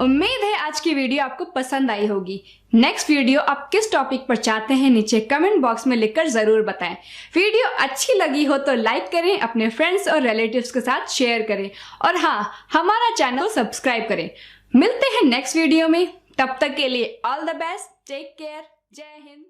उम्मीद है आज की वीडियो आपको पसंद आई होगी। नेक्स्ट वीडियो आप किस टॉपिक पर चाहते हैं नीचे कमेंट बॉक्स में लिखकर जरूर बताएं। वीडियो अच्छी लगी हो तो लाइक करें, अपने फ्रेंड्स और रिलेटिव्स के साथ शेयर करें और हाँ, हमारा चैनल सब्सक्राइब करें। मिलते हैं नेक्स्ट वीडियो में, तब तक के लिए all the best, take care, Jai Hind.